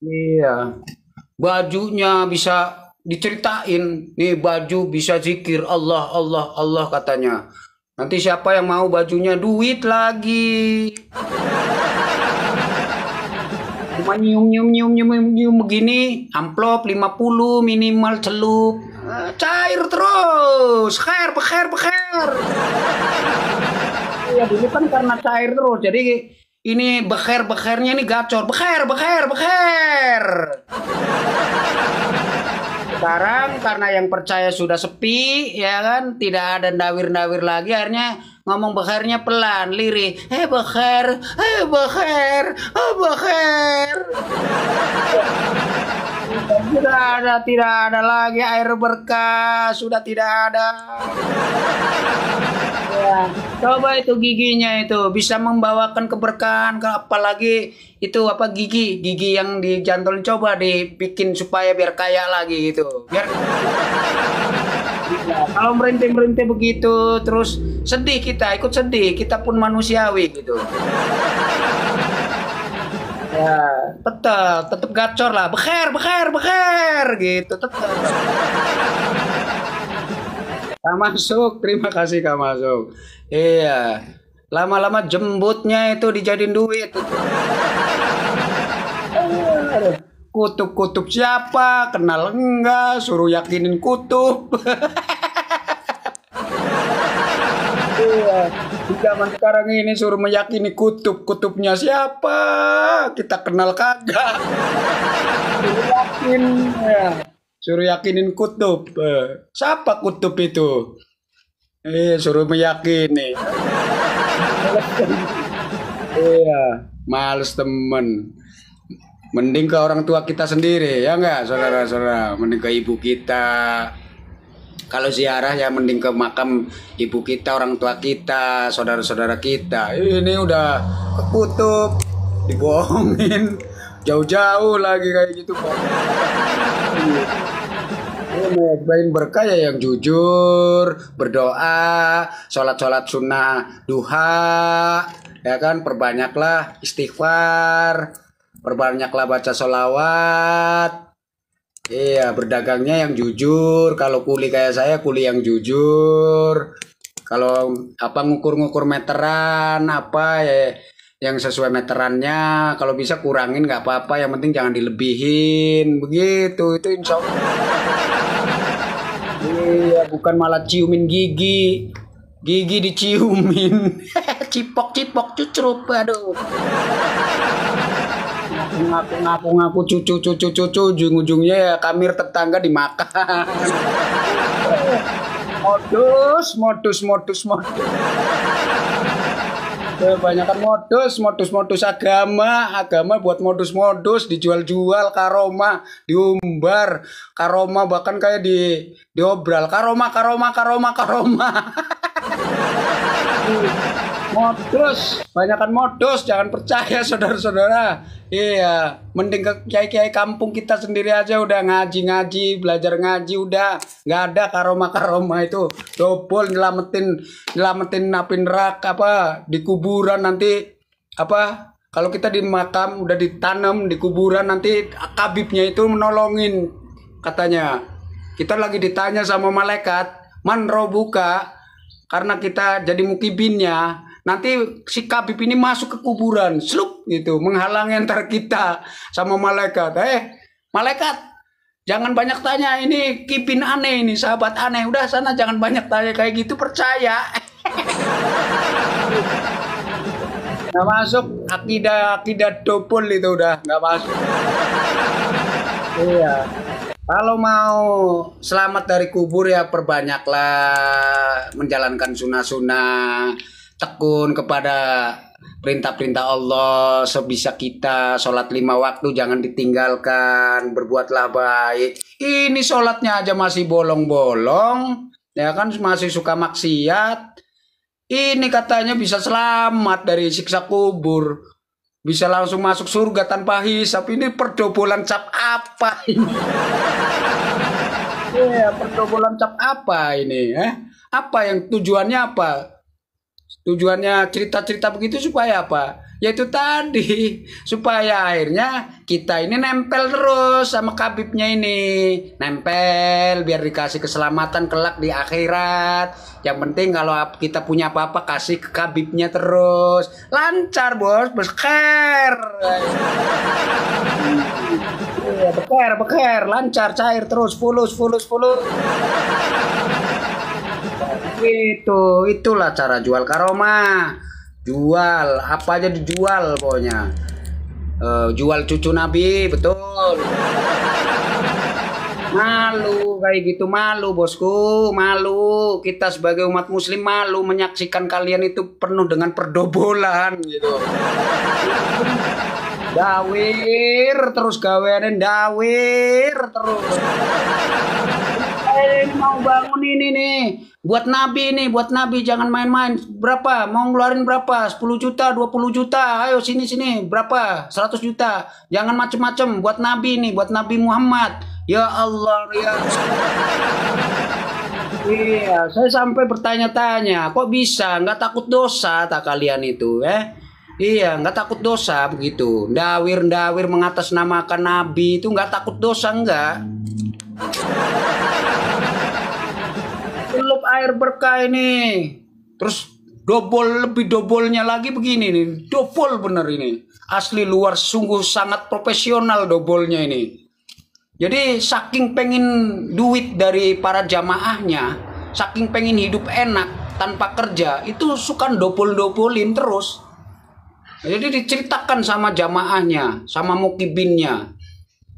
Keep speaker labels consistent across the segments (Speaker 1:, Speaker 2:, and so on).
Speaker 1: Iya, bajunya bisa diceritain. Nih baju bisa zikir Allah Allah Allah katanya. Nanti siapa yang mau bajunya duit lagi. Cuma nyium nyium nyium nyium nyium nyium begini, amplop 50 minimal celup. Cair terus, khair, bekhair, bekhair. Iya, dulu kan karena cair terus. Jadi ini bekhair-bekhairnya ini gacor. Bekhair, bekhair, bekhair. Sekarang karena yang percaya sudah sepi, ya kan, tidak ada ndawir-ndawir lagi, akhirnya ngomong bekhairnya pelan, lirih. Bekhair, bekhair, bekhair. Tidak ada lagi air berkah, sudah tidak ada. Ya, coba itu giginya itu bisa membawakan keberkahan ke apalagi itu apa gigi yang dijantol coba dibikin supaya biar kaya lagi gitu. Biar ya, kalau merintih-merintih begitu terus sedih kita ikut sedih, kita pun manusiawi gitu. Ya, tetap gacor lah. Bekher, bekher, bekher gitu tetap. Kak Masuk, terima kasih Kak Masuk. Iya, lama-lama jembutnya itu dijadiin duit. Kutub-kutub siapa? Kenal enggak? Suruh yakinin kutub. Iya, di zaman sekarang ini suruh meyakini kutubnya siapa? Kita kenal kagak. Suruh yakin, ya. Suruh yakinin kutub. Siapa kutub itu? Suruh meyakini. Iya, males temen. Mending ke orang tua kita sendiri, ya enggak, saudara-saudara? Mending ke ibu kita. Kalau ziarah ya mending ke makam ibu kita, orang tua kita, saudara-saudara kita. Ini udah ke kutub, dibohongin. Jauh-jauh lagi kayak gitu, Pak. Bayin berkah ya yang jujur, berdoa, sholat-sholat sunnah duha, ya kan, perbanyaklah istighfar, perbanyaklah baca sholawat. Iya, berdagangnya yang jujur. Kalau kuli kayak saya, kuli yang jujur. Kalau apa ngukur-ngukur meteran, apa ya yang sesuai meterannya. Kalau bisa kurangin nggak apa-apa. Yang penting jangan dilebihin. Begitu, itu insya Allah. Iya, bukan malah ciumin gigi. Gigi diciumin. Cipok-cipok cucrup. Aduh. Ngaku-ngaku cucu ujung-ujungnya ya kamir tetangga dimakan. Modus. Kebanyakan modus agama buat modus dijual-jual karoma, diumbar karoma bahkan kayak diobral karoma. Modus, banyakan modus, jangan percaya saudara-saudara. Iya, mending ke kiai-kiai kampung kita sendiri aja udah ngaji-ngaji, belajar ngaji udah nggak ada karoma itu. Dobol nyelamatin api neraka apa di kuburan nanti apa kalau kita di makam udah ditanam di kuburan nanti kabibnya itu menolongin katanya. Kita lagi ditanya sama malaikat, man robuka karena kita jadi mukibinnya. Nanti si Kabib ini masuk ke kuburan, slup gitu, menghalangi antara kita sama malaikat. Malaikat, jangan banyak tanya, ini kipin aneh ini, sahabat aneh. Udah sana jangan banyak tanya kayak gitu, percaya. Nggak masuk, akidah double itu udah nggak masuk. Iya. Kalau mau selamat dari kubur ya perbanyaklah menjalankan sunnah-sunnah, tekun kepada perintah-perintah Allah sebisa kita, sholat 5 waktu jangan ditinggalkan, berbuatlah baik. Ini sholatnya aja masih bolong-bolong, ya kan masih suka maksiat. Ini katanya bisa selamat dari siksa kubur. Bisa langsung masuk surga tanpa hisap. Ini perdobolan cap apa ini? Perdobolan cap apa ini? Apa yang tujuannya apa? Tujuannya cerita-cerita begitu supaya apa? Yaitu tadi, supaya akhirnya kita ini nempel terus sama Khabibnya ini. Nempel biar dikasih keselamatan kelak di akhirat. Yang penting kalau kita punya apa-apa kasih ke Khabibnya terus. Lancar, Bos. Beker. Iya, beker, lancar, cair terus, fulus. Itulah cara jual karomah. Jual apa aja dijual pokoknya. Jual cucu Nabi, betul. Malu kayak gitu, malu bosku, malu. Kita sebagai umat muslim malu menyaksikan kalian itu penuh dengan perdobolan gitu. Dawir terus gaweanin, dawir terus. Ini mau bangun ini nih buat Nabi jangan main-main. Berapa mau ngeluarin berapa? 10 juta, 20 juta, ayo sini berapa? 100 juta, jangan macem-macem. Buat Nabi nih, buat Nabi Muhammad. Ya Allah ya. Iya, saya sampai bertanya-tanya, kok bisa nggak takut dosa tak kalian itu Iya, nggak takut dosa begitu. Dawir mengatasnamakan Nabi itu nggak takut dosa enggak? Celup air berkah ini. Terus lebih dobolnya lagi begini nih. Dobol bener ini. Asli luar sungguh sangat profesional dobolnya ini. Jadi saking pengen duit dari para jamaahnya, saking pengen hidup enak tanpa kerja, itu suka dobol-dobolin terus. Jadi diceritakan sama jamaahnya, sama mukibinnya,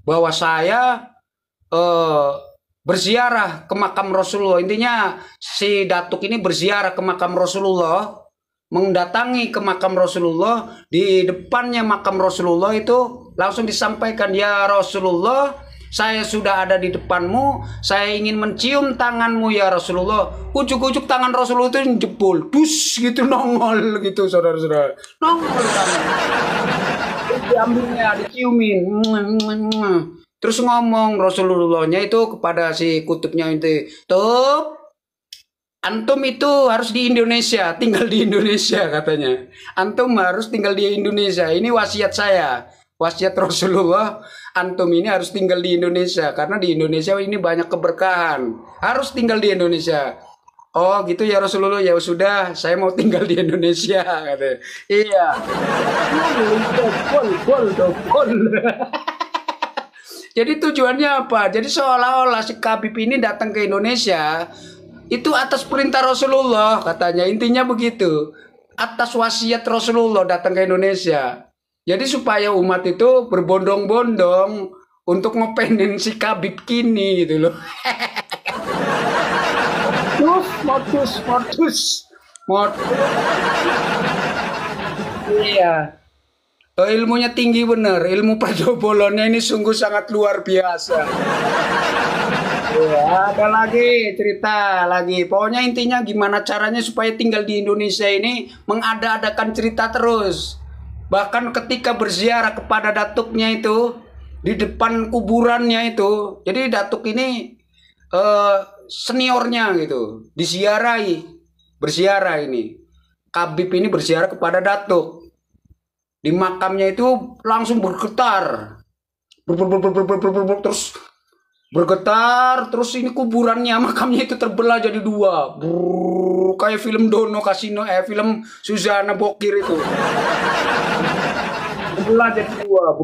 Speaker 1: bahwa saya berziarah ke makam Rasulullah. Intinya si datuk ini berziarah ke makam Rasulullah, mendatangi ke makam Rasulullah. Di depannya makam Rasulullah itu langsung disampaikan, ya Rasulullah, saya sudah ada di depanmu, saya ingin mencium tanganmu ya Rasulullah. Ujuk-ujuk tangan Rasulullah itu jebol, dus gitu, nongol gitu saudara-saudara, nongol tangan. Diambilnya, diciumin. Terus ngomong Rasulullahnya itu kepada si kutubnya itu, tuh antum itu harus di Indonesia, tinggal di Indonesia katanya. Antum harus tinggal di Indonesia. Ini wasiat saya, wasiat Rasulullah. Antum ini harus tinggal di Indonesia karena di Indonesia ini banyak keberkahan. Harus tinggal di Indonesia. Oh gitu ya Rasulullah, ya sudah, saya mau tinggal di Indonesia katanya. Iya. Gol. Jadi tujuannya apa? Jadi seolah-olah si Khabib ini datang ke Indonesia itu atas perintah Rasulullah katanya. Intinya begitu. Atas wasiat Rasulullah datang ke Indonesia. Jadi supaya umat itu berbondong-bondong untuk ngepenin si Khabib kini gitu loh. Modus. Iya. Ilmunya tinggi bener, ilmu perdobolannya ini sungguh sangat luar biasa. Ya, ada lagi cerita lagi. Pokoknya intinya gimana caranya supaya tinggal di Indonesia ini mengada-adakan cerita terus. Bahkan ketika berziarah kepada datuknya itu di depan kuburannya itu, jadi datuk ini seniornya gitu, berziarah ini. Khabib ini berziarah kepada datuk. Di makamnya itu langsung bergetar. Terus bergetar, terus ini kuburannya, makamnya itu terbelah jadi dua. Kayak film Dono Kasino, film Suzana Bokir itu. Terbelah jadi dua.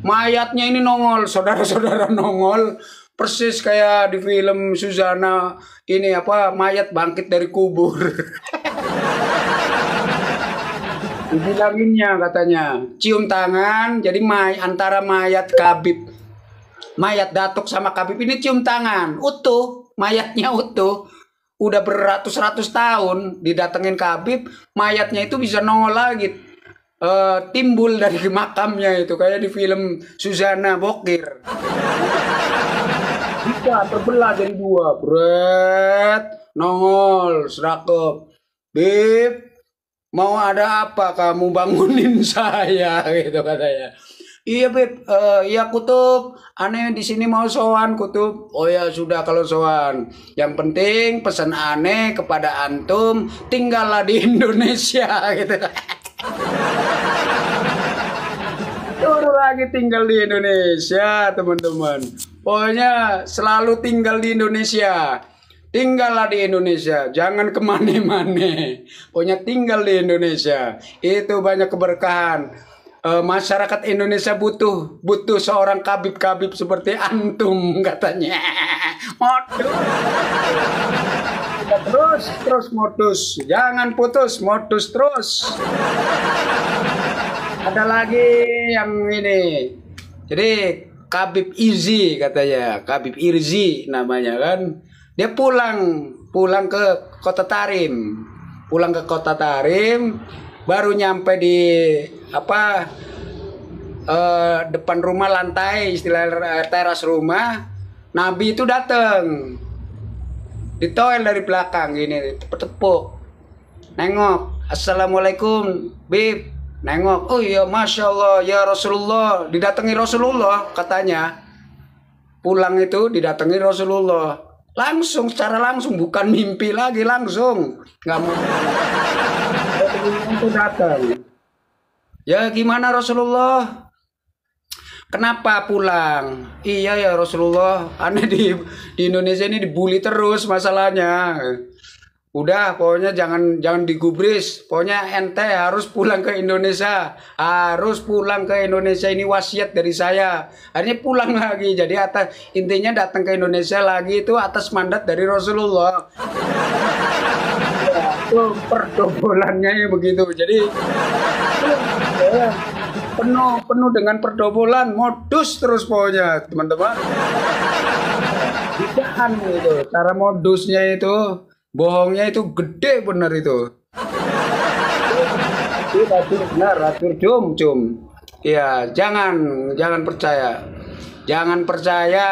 Speaker 1: Mayatnya ini nongol, saudara-saudara, nongol. Persis kayak di film Suzana ini mayat bangkit dari kubur. Dibilanginnya katanya cium tangan, jadi antara mayat Khabib, mayat datuk sama Khabib ini cium tangan utuh, mayatnya utuh, udah beratus-ratus tahun didatengin Khabib, mayatnya itu bisa nongol lagi, timbul dari makamnya itu kayak di film Suzana Bokir. Bisa terbelah jadi dua, bret, nongol, serakep, Bib, mau ada apa kamu bangunin saya gitu katanya. Iya Beb, iya Kutub, aneh di sini mau sowan Kutub. Oh ya sudah kalau sowan. Yang penting pesan aneh kepada antum, tinggallah di Indonesia gitu. Suruh lagi tinggal di Indonesia teman-teman. Pokoknya selalu tinggal di Indonesia. Tinggallah di Indonesia, jangan kemana-mana. Pokoknya tinggal di Indonesia. Itu banyak keberkahan. Masyarakat Indonesia butuh seorang kabib-kabib seperti antum katanya. Modus. Terus modus. Jangan putus, modus terus. Ada lagi yang ini. Jadi Kabib Irzi katanya, Kabib Irzi namanya kan. Dia pulang ke Kota Tarim. Pulang ke Kota Tarim, baru nyampe di depan rumah lantai, istilah teras rumah, Nabi itu datang. Ditoel dari belakang gini, tepuk-tepuk. Nengok, Assalamualaikum, Bib. Nengok, oh iya Masya Allah ya Rasulullah. Didatangi Rasulullah katanya. Pulang itu didatangi Rasulullah. Langsung, secara langsung, bukan mimpi lagi, langsung. Nggak mau. Itu datang. Ya gimana Rasulullah? Kenapa pulang? Iya ya Rasulullah, aneh di Indonesia ini dibully terus masalahnya. Udah, pokoknya jangan digubris. Pokoknya ente harus pulang ke Indonesia. Harus pulang ke Indonesia, ini wasiat dari saya. Akhirnya pulang lagi. Jadi intinya datang ke Indonesia lagi itu atas mandat dari Rasulullah. Itu perdobolannya ya begitu. Jadi penuh dengan perdobolan, modus terus pokoknya teman-teman. Bisaan itu, cara modusnya itu, bohongnya itu gede bener itu. Benar, atur cum. Iya, jangan percaya. Jangan percaya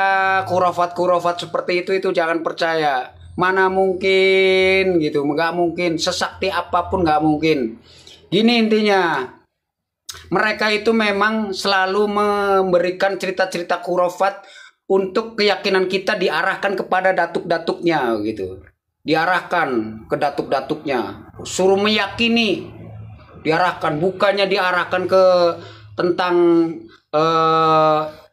Speaker 1: kurafat seperti itu jangan percaya. Mana mungkin gitu, nggak mungkin. Sesakti apapun nggak mungkin. Gini intinya, mereka itu memang selalu memberikan cerita-cerita kurafat untuk keyakinan kita diarahkan kepada datuk-datuknya gitu. Diarahkan ke datuk-datuknya. Suruh meyakini. Diarahkan, bukannya diarahkan ke tentang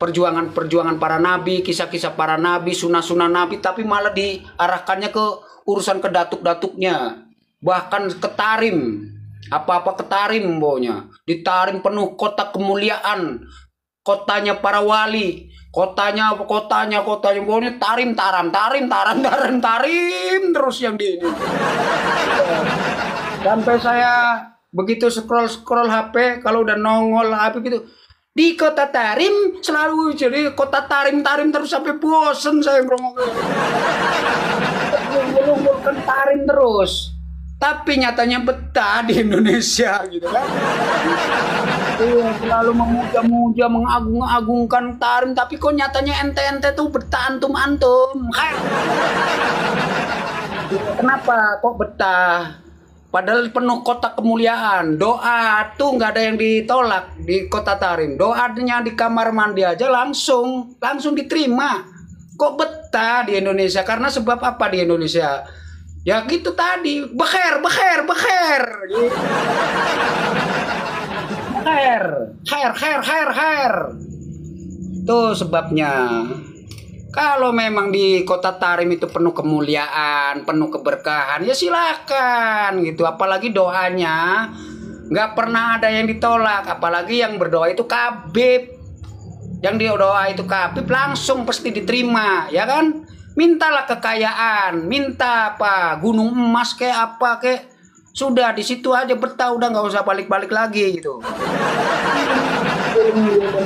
Speaker 1: perjuangan para nabi, kisah-kisah para nabi, sunah-sunah nabi, tapi malah diarahkannya ke urusan ke datuk-datuknya. Bahkan ke Tarim. Apa-apa ke Tarim pokoknya. Di Tarim penuh kota kemuliaan. Kotanya para wali. Kotanya pokoknya Tarim terus yang di ini. Sampai saya begitu scroll HP, kalau udah nongol HP gitu, di Kota Tarim selalu jadi Kota Tarim terus sampai bosen saya ngomongnya. Ngumpulkan Tarim terus. Tapi nyatanya betah di Indonesia gitu kan. Iya, selalu memuja-muja, mengagung-agungkan Tarim, tapi kok nyatanya ente tuh betah antum. Kenapa kok betah? Padahal penuh kota kemuliaan. Doa tuh nggak ada yang ditolak di Kota Tarim. Doanya di kamar mandi aja langsung diterima. Kok betah di Indonesia? Karena sebab apa di Indonesia? Ya gitu tadi, bekher. Khair. Tuh sebabnya. Kalau memang di Kota Tarim itu penuh kemuliaan, penuh keberkahan, ya silakan gitu. Apalagi doanya nggak pernah ada yang ditolak. Apalagi yang berdoa itu kabib. Yang dia doa itu kabib langsung pasti diterima, ya kan? Mintalah kekayaan, minta apa, gunung emas kayak apa kayak, sudah di situ aja betah, udah nggak usah balik-balik lagi gitu.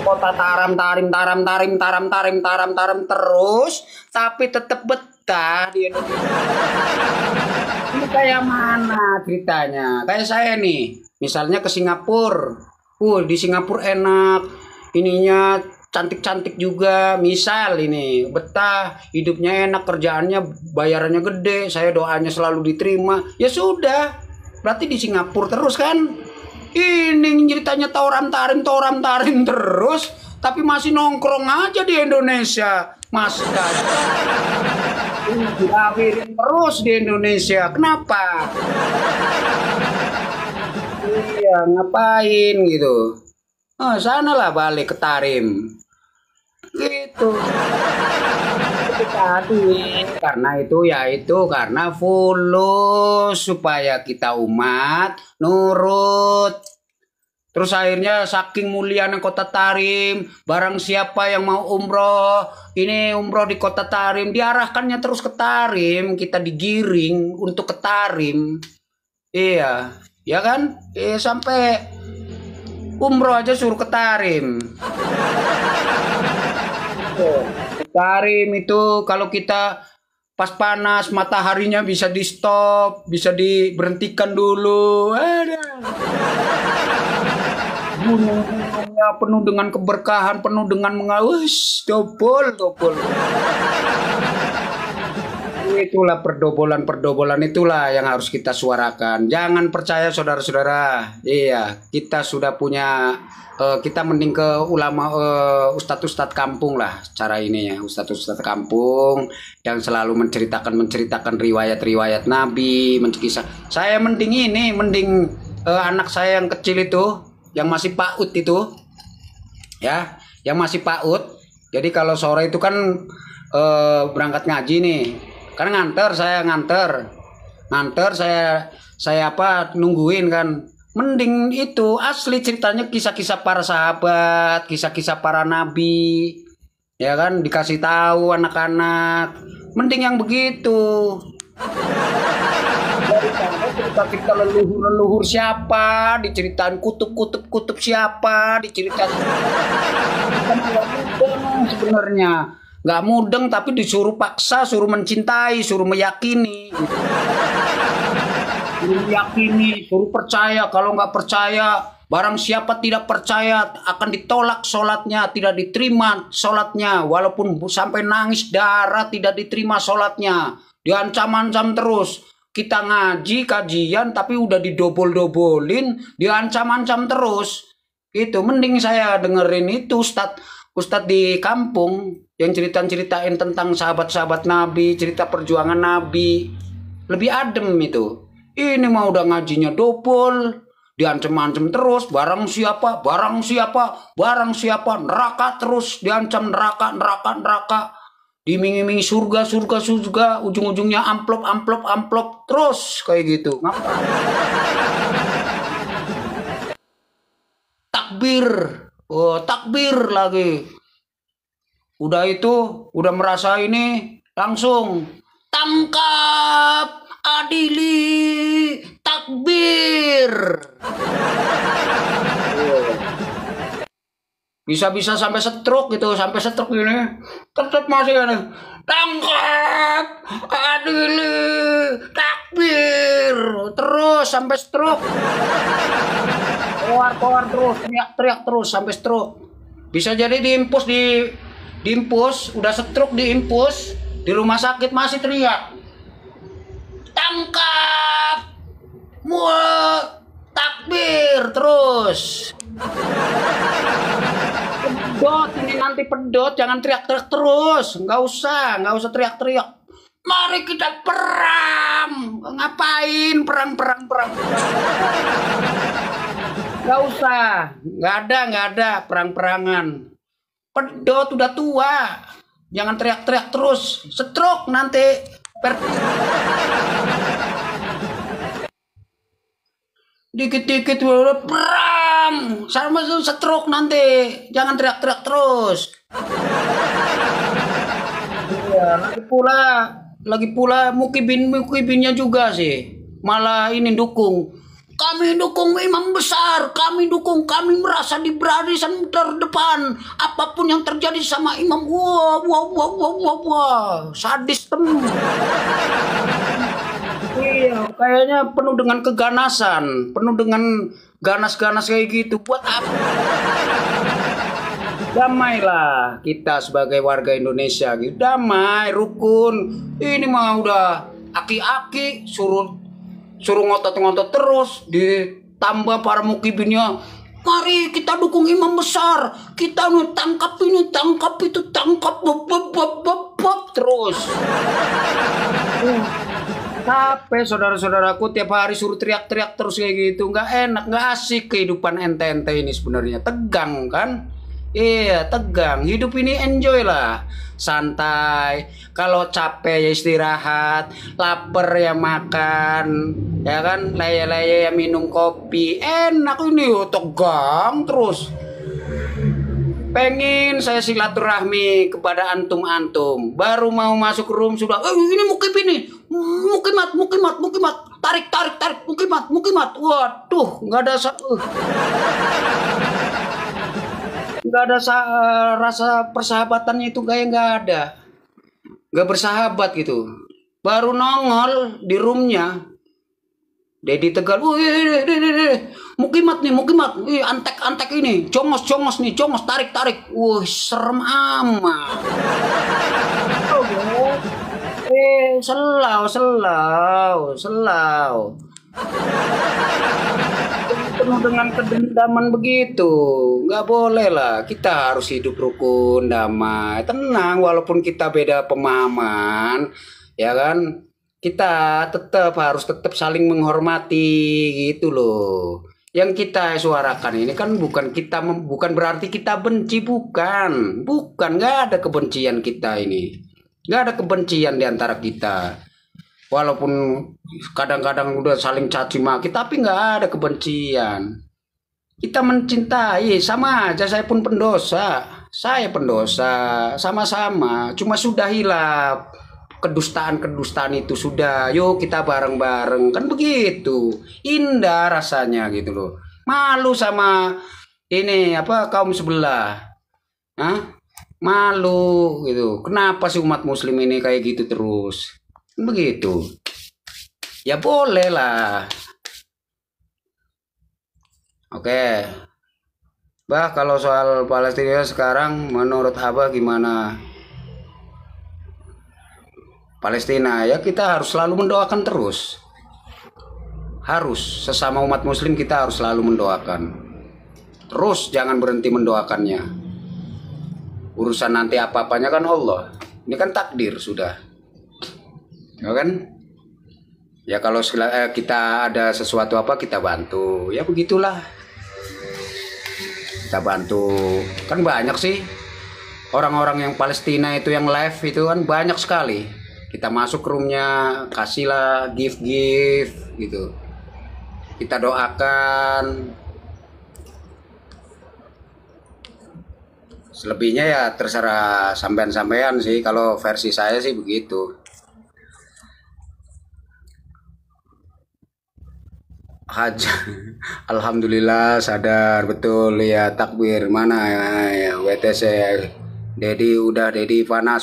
Speaker 1: Kota Tarim terus, tapi tetap betah di Indonesia. Ini kayak mana ceritanya? Kayak saya nih, misalnya ke Singapura. Di Singapura enak, ininya cantik-cantik juga, misal ini betah, hidupnya enak, kerjaannya bayarannya gede, saya doanya selalu diterima, ya sudah, berarti di Singapura terus kan. Ini ceritanya tauram tarim terus, tapi masih nongkrong aja di Indonesia. Mas dilahirin terus di Indonesia. Kenapa? Iya, ngapain gitu? Oh, sanalah balik ke Tarim. Gitu. Itu tadi karena fulus supaya kita umat nurut. Terus akhirnya saking mulianya kota Tarim, barang siapa yang mau umroh, ini umroh di kota Tarim, diarahkannya terus ke Tarim, kita digiring untuk ke Tarim. Iya, ya kan? Sampai umroh aja suruh ke Tarim. Tarim itu kalau kita pas panas mataharinya bisa di stop, bisa diberhentikan dulu. Gunung-gunungnya penuh dengan keberkahan, penuh dengan mengawus, dobol. Itulah perdobolan itulah yang harus kita suarakan. Jangan percaya saudara-saudara. Iya, kita sudah punya kita mending ke ulama ustadz-ustadz kampung lah cara ini ya, ustadz-ustadz kampung yang selalu menceritakan riwayat-riwayat Nabi, mencikisah. Saya mending anak saya yang kecil itu, yang masih PAUD itu, ya, yang masih PAUD. Jadi kalau sore itu kan berangkat ngaji nih, kan nganter saya nungguin kan. Mending itu asli ceritanya kisah-kisah para sahabat, kisah-kisah para nabi, ya kan, dikasih tahu anak-anak. Mending yang begitu. Cerita leluhur siapa, diceritain kutub siapa, diceritain sebenarnya nggak mudeng, tapi disuruh paksa, suruh mencintai, suruh meyakini. Suruh percaya. Kalau nggak percaya, barang siapa tidak percaya akan ditolak sholatnya, tidak diterima sholatnya, walaupun sampai nangis darah tidak diterima sholatnya, diancam-ancam terus. Kita ngaji kajian tapi udah didobol-dobolin, diancam-ancam terus. Itu mending saya dengerin itu Ustadz di kampung yang ceritain tentang sahabat-sahabat Nabi, cerita perjuangan Nabi. Lebih adem itu. Ini mah udah ngajinya dobol, diancam-ancam terus, barang siapa, neraka terus, diancam neraka, diiming-imingi surga, ujung-ujungnya amplop, terus kayak gitu. Ngapa? Takbir lagi. Udah itu, udah merasa ini, langsung tangkap, adili, takbir. Bisa-bisa sampai stroke gitu, ini. Tetap masih ada. Tangkap, adili, takbir. Terus sampai stroke. Keluar terus, teriak terus sampai stroke. Bisa jadi diimpus, udah stroke diimpus, di rumah sakit masih teriak. Tangkap, takbir terus. Pedot, ini nanti pedot, jangan teriak-teriak terus. Nggak usah teriak-teriak. Mari kita perang. Ngapain perang? Nggak usah, nggak ada perang-perangan. Pedot udah tua, jangan teriak-teriak terus. Stroke nanti. Dikit-dikit udah perang, sama stroke nanti, jangan teriak-teriak terus. Iya, lagi pula mukibinnya juga sih, malah ini dukung. Kami dukung imam besar, kami merasa di barisan terdepan. Apapun yang terjadi sama imam, wah, sadis temen. Iya, kayaknya penuh dengan keganasan, penuh dengan ganas-ganas kayak gitu. Buat apa? Damailah kita sebagai warga Indonesia gitu. Damai, rukun. Ini mah udah aki-aki suruh ngotot-ngotot terus, tambah para mukibinnya, mari kita dukung imam besar, kita tangkap ini, tangkap itu, tangkap, terus. Capek saudara-saudaraku, tiap hari suruh teriak-teriak terus kayak gitu, nggak enak, nggak asik kehidupan ente-ente ini sebenarnya, tegang kan? Iya, tegang. Hidup ini enjoy lah, santai. Kalau capek ya istirahat, lapar ya makan, ya kan? Leye-leye ya minum kopi, enak ini. Tegang terus. Pengen saya silaturahmi kepada antum-antum. Baru mau masuk room sudah, ini mukib ini. Mukimat. Tarik, mukimat. Waduh, nggak ada nggak ada rasa persahabatannya itu kayak nggak ada. Nggak bersahabat gitu. Baru nongol di roomnya. Dedi Tegal, mukimat, antek ini, congos nih, tarik, serem amat. Selau. Penuh dengan kedendaman begitu, nggak boleh lah. Kita harus hidup rukun, damai, tenang, walaupun kita beda pemahaman, ya kan? Kita harus tetap saling menghormati gitu loh. Yang kita suarakan ini kan bukan berarti kita benci, bukan, nggak ada kebencian kita ini, nggak ada kebencian di antara kita. Walaupun kadang-kadang udah saling caci maki, tapi nggak ada kebencian. Kita mencintai, sama aja. Saya pun pendosa, sama-sama. Cuma sudahilah kedustaan itu sudah. Yuk kita bareng-bareng, kan begitu. Indah rasanya gitu loh. Malu sama ini kaum sebelah. Malu gitu. Kenapa sih umat muslim ini kayak gitu terus? Begitu. Ya boleh lah. Oke. Bah, kalau soal Palestina sekarang menurut Abah gimana? Palestina ya kita harus selalu mendoakan terus. Harus, sesama umat muslim kita harus selalu mendoakan. Terus jangan berhenti mendoakannya. Urusan nanti apa-apanya kan Allah. Ini kan takdir sudah. Ya kan? Ya kalau kita ada sesuatu kita bantu. Ya begitulah. Kita bantu. Kan banyak sih orang-orang yang Palestina itu yang live itu kan banyak sekali. Kita masuk roomnya, kasihlah gift gitu. Kita doakan. Selebihnya ya terserah sampean-sampean sih. Kalau versi saya sih begitu. Haja, alhamdulillah sadar betul ya, takbir mana ya WTC. Dedi panas.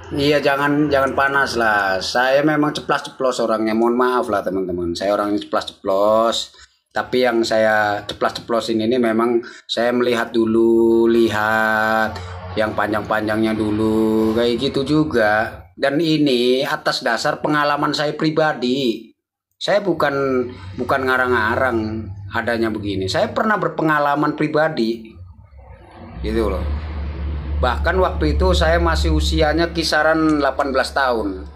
Speaker 1: Iya jangan panas lah. Saya memang ceplas-ceplos orangnya. Mohon maaf lah teman-teman. Saya orangnya ceplas-ceplos. Tapi yang saya ceplas-ceplosin ini memang saya lihat yang panjang-panjangnya dulu kayak gitu juga. Dan ini atas dasar pengalaman saya pribadi. Saya bukan ngarang-ngarang adanya begini. Saya pernah berpengalaman pribadi. Gitu loh. Bahkan waktu itu saya masih usianya kisaran 18 tahun.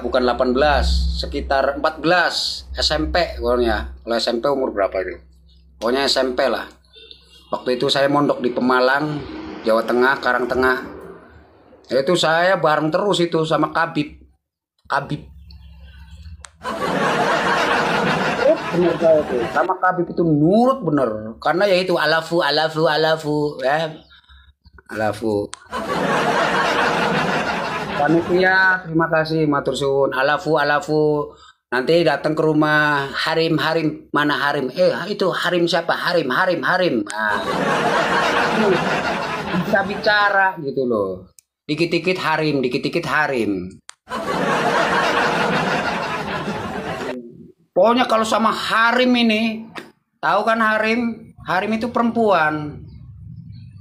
Speaker 1: Bukan 18, sekitar 14, SMP pokoknya. Kalau SMP umur berapa itu? Pokoknya SMP lah. Waktu itu saya mondok di Pemalang, Jawa Tengah, Karangtengah. Itu saya bareng terus itu sama Kabib. Bener saya itu. Sama Kabib itu nurut bener. Karena ya itu alafu ya. Alafu. Panitia terima kasih matur suwun. Alafu. Nanti datang ke rumah Harim. Mana Harim? Itu Harim siapa? Harim. Nah, bisa bicara gitu loh. Dikit-dikit Harim. Pokoknya kalau sama Harim ini, tahu kan Harim? Harim itu perempuan.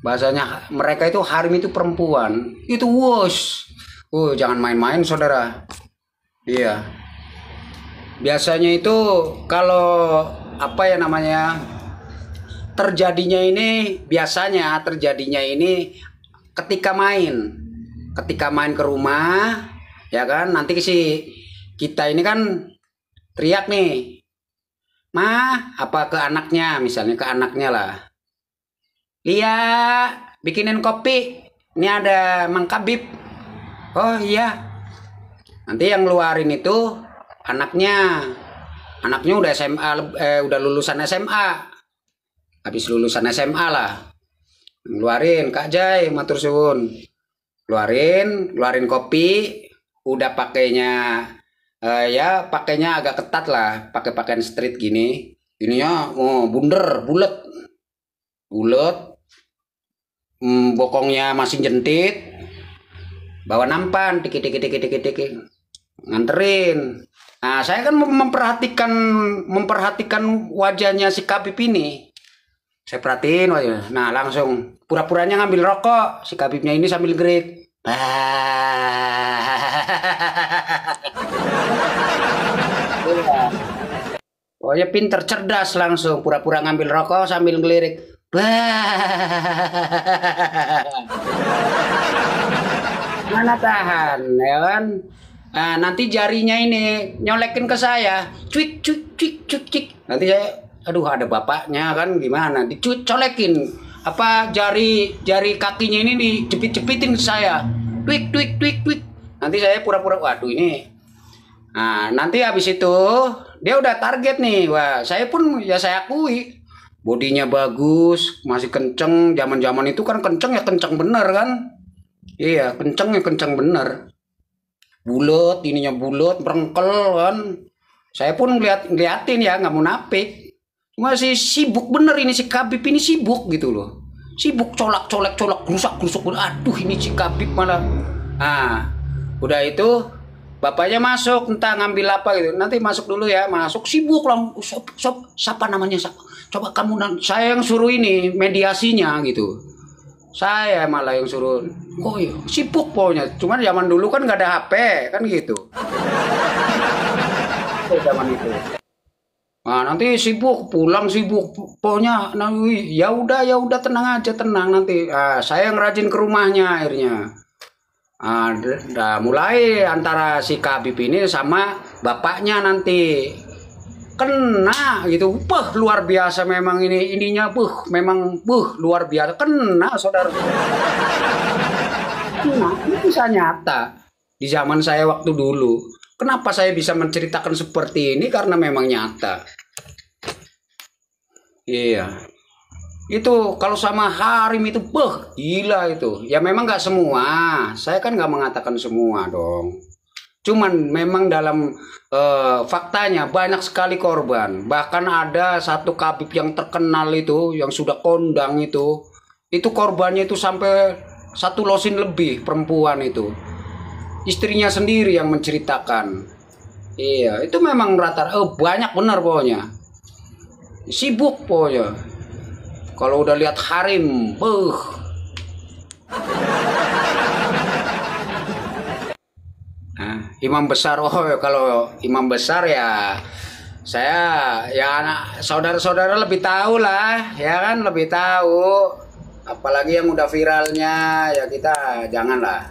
Speaker 1: Bahasanya mereka itu Harim itu perempuan. Itu wush. Jangan main-main saudara. Iya. Biasanya itu kalau apa ya namanya, terjadinya ini ketika main ke rumah, ya kan, nanti si kita ini kan teriak nih, mah apa ke anaknya, misalnya ke anaknya lah, Lia bikinin kopi, ini ada Mang Kabib. Oh iya, nanti yang ngeluarin itu anaknya anaknya udah SMA, udah lulusan SMA, habis lulusan SMA lah, ngeluarin Kak Jai matur suwun, keluarin kopi, udah pakainya, ya pakainya agak ketat lah, pakai pakaian street gini, ininya bunder bulet bulet, bokongnya masih jentit, bawa nampan dikit dikit dikit dikit dikit, nganterin. Nah, saya kan memperhatikan wajahnya si Kabib ini. Saya perhatiin wajahnya. Nah, langsung pura-puranya ngambil rokok si Kabibnya ini sambil gerik. Pokoknya pinter, cerdas, langsung pura-pura ngambil rokok sambil ngelirik. Mana tahan, ya kan? Nah, nanti jarinya ini nyolekin ke saya, cuik cuik cuik cuik cuik. Nanti saya, aduh ada bapaknya kan, gimana? Dicuik colekin apa jari kakinya ini dijepit-jepitin ke saya, tuik tuik tuik tuik. Nanti saya pura-pura, waduh ini. Nah, nanti habis itu dia udah target nih. Wah, saya pun ya saya akui, bodinya bagus, masih kenceng. Zaman-zaman itu kan kenceng ya kenceng bener kan? Iya, kenceng ya kenceng bener. Bulet, ininya bulet, merengkel kan. Saya pun ngeliatin ya, nggak mau napik. Cuma sibuk bener ini si Kabib ini, sibuk gitu loh. Sibuk colak-colek, gerusak-gerusuk. Aduh, ini si Kabib malah. Nah, udah itu bapaknya masuk, entah ngambil apa gitu. Nanti masuk dulu ya, masuk sibuk lah. Siapa namanya? Coba kamu, saya yang suruh ini mediasinya gitu. Saya malah yang suruh. Oh iya, sibuk pokoknya. Cuman zaman dulu kan nggak ada HP kan gitu. Zaman itu. Nah, nanti sibuk, pulang sibuk. Pokoknya nah, ya udah tenang aja, tenang nanti. Saya yang rajin ke rumahnya akhirnya. Mulai antara si Kabib ini sama bapaknya nanti kena gitu, luar biasa memang ininya, memang luar biasa, kena saudara. Nah, ini bisa nyata di zaman saya waktu dulu. Kenapa saya bisa menceritakan seperti ini? Karena memang nyata. Iya. Itu kalau sama Harim itu gila itu. Ya memang nggak semua. Saya kan nggak mengatakan semua dong. Cuman memang dalam faktanya banyak sekali korban. Bahkan ada satu Kabib yang terkenal itu, yang sudah kondang itu korbannya itu sampai 1 losin lebih, perempuan itu. Istrinya sendiri yang menceritakan. Iya, itu memang banyak benar pokoknya. Sibuk pokoknya. Kalau udah lihat Harim, Nah, imam besar, kalau imam besar ya saya ya saudara-saudara lebih tahu lah, ya kan, lebih tahu. Apalagi yang udah viralnya ya kita janganlah.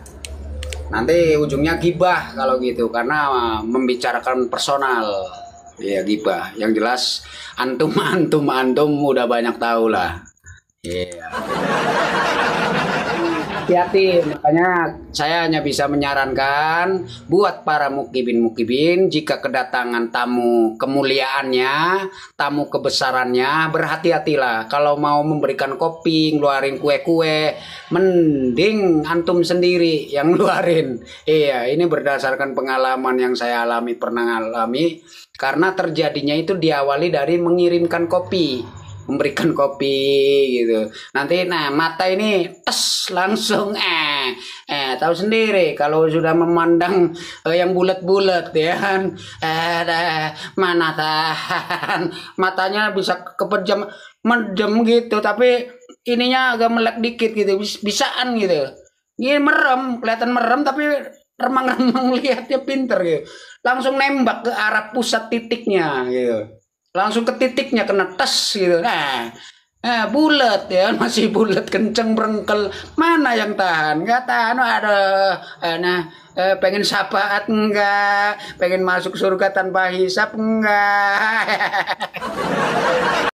Speaker 1: Nanti ujungnya gibah kalau gitu, karena membicarakan personal. Ya gibah. Yang jelas antum udah banyak tahu lah. Iya. Hati-hati, makanya saya hanya bisa menyarankan buat para mukibin jika kedatangan tamu kemuliaannya, tamu kebesarannya, berhati-hatilah. Kalau mau memberikan kopi, ngeluarin kue-kue, mending antum sendiri yang ngeluarin. Iya, ini berdasarkan pengalaman yang saya pernah alami, karena terjadinya itu diawali dari mengirimkan kopi, memberikan kopi gitu. Nanti mata ini langsung tahu sendiri kalau sudah memandang yang bulat-bulat ya kan, mana tahan, matanya bisa kepejam mendem gitu, tapi ininya agak melek dikit gitu, bisaan gitu. Ini kelihatan merem tapi remang-remang, lihatnya pinter gitu. langsung nembak ke arah pusat titiknya gitu. Langsung ke titiknya kena tes gitu. Bulat ya, masih bulat, kenceng berengkel. Mana yang tahan? Nggak tahan. Pengen syafaat enggak? Pengen masuk surga tanpa hisap enggak?